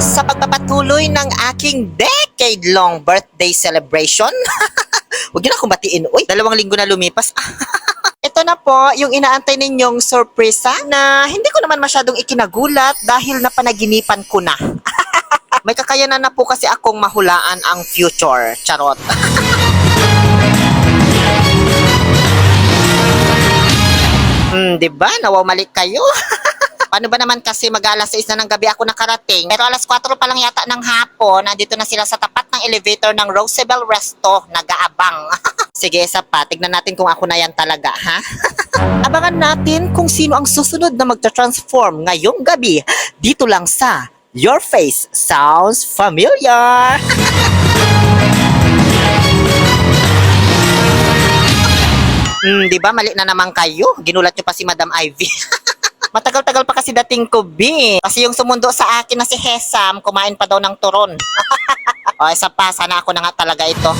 Sa pagpapatuloy ng aking decade-long birthday celebration. Huwag niyo na akong batiin. Uy, 2 linggo na lumipas. Ito na po yung inaantay ninyong sorpresa na hindi ko naman masyadong ikinagulat dahil napanaginipan ko na. May kakayanan na po kasi akong mahulaan ang future. Charot. Diba? Nawawmalik kayo. Paano ba naman kasi mag-alas 6 na ng gabi ako nakarating? Pero alas 4 pa lang yata ng hapon, nandito na sila sa tapat ng elevator ng Roosevelt Resto, nag-aabang. Sige, isa pa. Tignan natin kung ako na yan talaga, ha? Abangan natin kung sino ang susunod na magta-transform ngayong gabi dito lang sa Your Face Sounds Familiar. Diba? Mali na naman kayo. Ginulat nyo pa si Madam Ivy. Matagal-tagal pa kasi dating ko, B. Kasi yung sumundo sa akin na si Hesam, kumain pa daw ng turon. O, isa pa. Sana ako na nga talaga ito.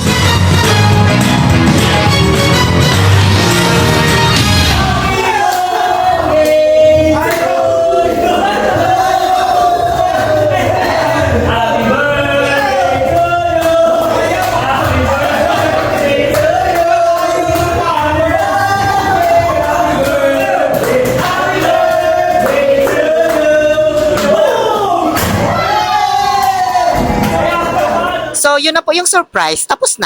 So, yun na po yung surprise. Tapos na.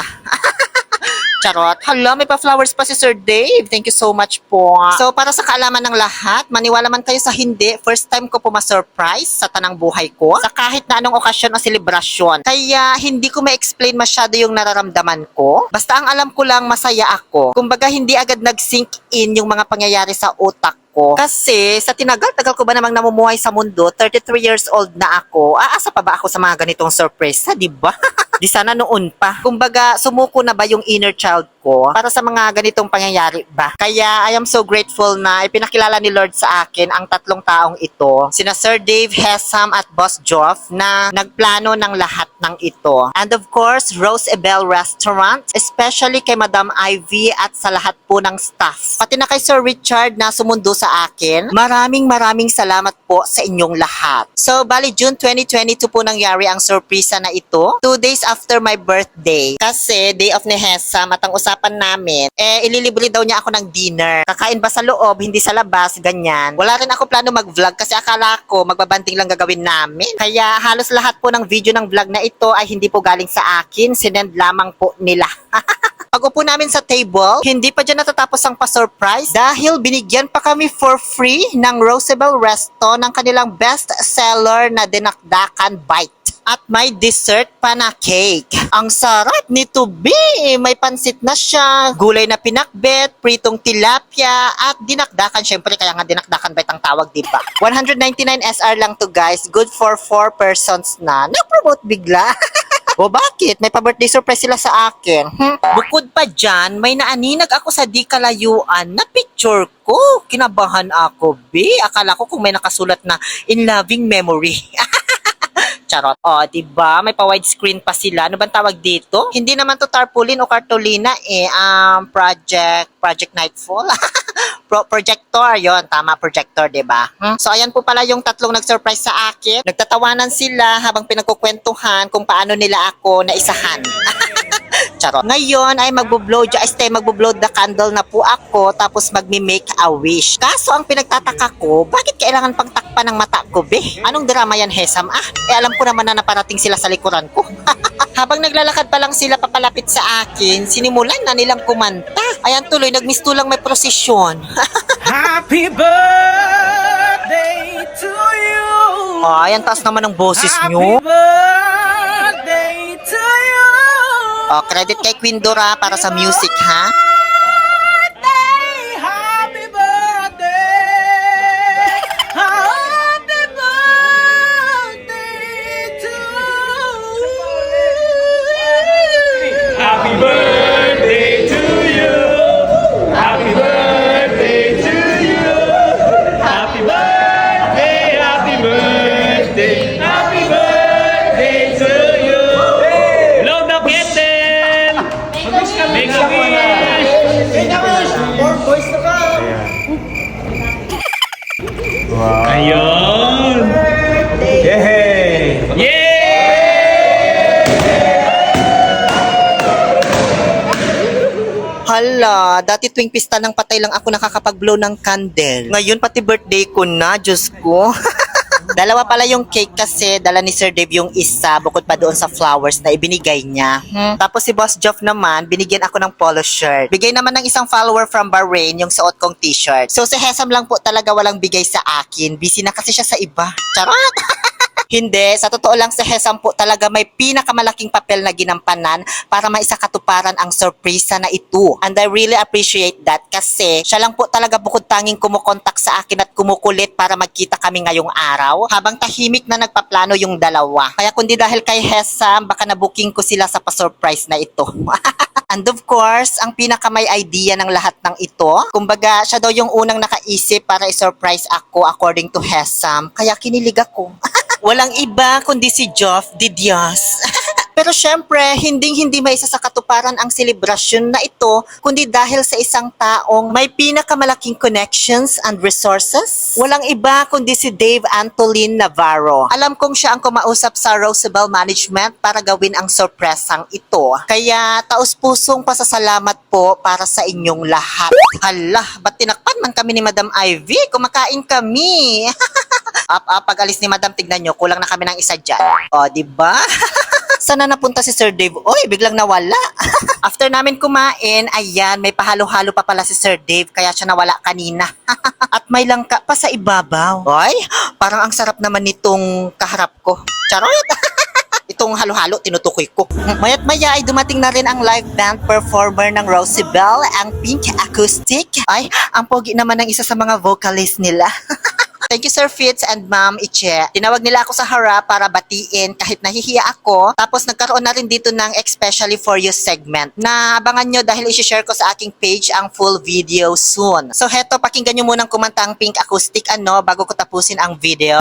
Charot. Hala, may pa-flowers pa si Sir Dave. Thank you so much po. So, para sa kaalaman ng lahat, maniwala man kayo sa hindi, first time ko po ma-surprise sa tanang buhay ko. Sa kahit na anong okasyon o selebrasyon. Kaya, hindi ko ma-explain masyado yung nararamdaman ko. Basta ang alam ko lang, masaya ako. Kumbaga, hindi agad nag-sink in yung mga pangyayari sa utak ko. Kasi sa tinagal-tagal ko ba namang namumuhay sa mundo, 33 years old na ako, aasa pa ba ako sa mga ganitong sorpresa, di ba? Di sana noon pa. Kumbaga, sumuko na ba yung inner child ko para sa mga ganitong pangyayari ba? Kaya I am so grateful na ipinakilala ni Lord sa akin ang 3 taong ito. Sina Sir Dave, Hesam at Boss Joff na nagplano ng lahat ng ito. And of course, Roosevelt Restaurant, especially kay Madam Ivy at sa lahat po ng staff. Pati na kay Sir Richard na sumundo sa akin. Maraming salamat po sa inyong lahat. So, bali June 2022 po nangyari ang sorpresa na ito. 2 days after my birthday. Kasi day off ni Hesam at ang usapan namin, ililibre daw niya ako ng dinner. Kakain ba sa loob, hindi sa labas, ganyan. Wala rin ako plano mag-vlog kasi akala ko magbabanding lang gagawin namin. Kaya halos lahat po ng video ng vlog na ito ay hindi po galing sa akin. Sinend lamang po nila. Pag-upo namin sa table, hindi pa dyan natatapos ang pa-surprise dahil binigyan pa kami for free ng Roosevelt Resto ng kanilang best seller na dinakdakan bite. At may dessert pa na cake. Ang sarap nito, B! May pansit na siya, gulay na pinakbet, pritong tilapia, at dinakdakan. Syempre, kaya nga dinakdakan bite ang tawag, diba? 199 SR lang to, guys. Good for 4 persons na. Na-promote bigla. O bakit? May pa-birthday surprise sila sa akin. Bukod pa dyan, may naaninag ako sa di kalayuan na picture ko. Kinabahan ako, B. Akala ko kung may nakasulat na in loving memory. Charot. O, diba? May pa-widescreen pa sila. Ano bang tawag dito? Hindi naman to tarpaulin o cartolina eh. Project Nightfall. Projector. Yon, tama, projector, diba? So, ayan po pala yung 3 nag-surprise sa akin. Nagtatawanan sila habang pinagkukwentuhan kung paano nila ako naisahan. Charot. Ngayon ay magbo-blow the candle na po ako tapos magmi-make a wish. Kaso ang pinagtataka ko, bakit kailangan pang takpan ng mata ko, be? Anong drama yan, Hesam? Alam ko naman na naparating sila sa likuran ko. Habang naglalakad pa lang sila papalapit sa akin, sinimulan na nilang kumanta. Ayan tuloy, nagmistulang may prosesyon. Happy birthday to you. Ayan, taas naman ang boses nyo. Happy birthday to you. Credit kay Queen Dora para sa music, ha? Happy birthday. Happy birthday to you. Happy birthday to you. Happy birthday to you. Happy birthday, happy birthday, happy birthday to you. Blow the candle. Make a wish. Wow. Ayun. Yay! Yay! Hala, dati tuwing pista ng patay lang ako nakakapag-blow ng candle. Ngayon pati birthday ko na, Diyos ko. Dalawa pala yung cake kasi dala ni Sir Dave yung isa bukod pa doon sa flowers na ibinigay niya. Tapos si Boss Joff naman, binigyan ako ng polo shirt. Bigay naman ng isang follower from Bahrain yung suot kong t-shirt. So si Hesam lang po talaga walang bigay sa akin. Busy na kasi siya sa iba. Charot! Hindi, sa totoo lang sa Hesam po talaga may pinakamalaking papel na ginampanan para maisakatuparan ang sorpresa na ito. And I really appreciate that kasi siya lang po talaga bukod tanging kumukontak sa akin at kumukulit para magkita kami ngayong araw habang tahimik na nagpaplano yung dalawa. Kaya kundi dahil kay Hesam, baka na-booking ko sila sa pa-surprise na ito. And of course, ang pinaka may idea ng lahat ng ito, kumbaga siya daw yung unang nakaisip para i-surprise ako according to Hesam. Kaya kinilig ako. Walang iba kundi si Joff de Dios. Pero syempre, hindi may isa sa katuparan ang selebrasyon na ito, kundi dahil sa isang taong may pinakamalaking connections and resources. Walang iba kundi si Dave Antolin Navarro. Alam kong siya ang kumausap sa Rosabel Management para gawin ang sorpresang ito. Kaya taos-pusong pasasalamat po para sa inyong lahat. Hala, ba't tinakpan man kami ni Madam Ivy? Kumakain kami. Pag-alis ni Madam, tignan nyo, kulang na kami ng isa dyan. O, diba? Sana napunta si Sir Dave? Oy, biglang nawala. After namin kumain, ayan, may pahalo-halo pa pala si Sir Dave, kaya siya nawala kanina. At may langka pa sa ibabaw. Oy, parang ang sarap naman nitong kaharap ko. Charot! Itong halo-halo, tinutukoy ko. Mayat maya ay dumating na rin ang live band performer ng Rosabel, ang Pink Acoustic. Ay, ang pogi naman ng isa sa mga vocalist nila. Thank you Sir Fitz and Ma'am Iche. Tinawag nila ako sa harap para batiin kahit nahihiya ako. Tapos nagkaroon na rin dito ng especially for you segment na abangan nyo dahil isi-share ko sa aking page ang full video soon. So heto, pakinggan nyo munang kumanta ang Pink Acoustic bago ko tapusin ang video.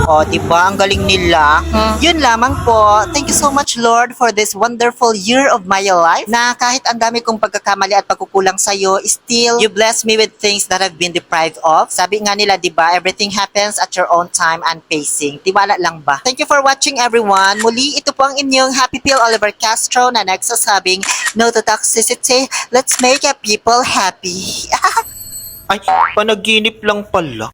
O, diba? Ang galing nila. Yun lamang po. Thank you so much, Lord, for this wonderful year of my life na kahit ang dami kong pagkakamali at pagkukulang sa'yo, still, you bless me with things that I've been deprived of. Sabi nga nila, diba? Everything happens at your own time and pacing. Tiwala lang ba? Thank you for watching, everyone. Muli, ito po ang inyong Happy Pill Oliver Castro na nagsasabing, no to toxicity. Let's make people happy. Ay, panaginip lang pala.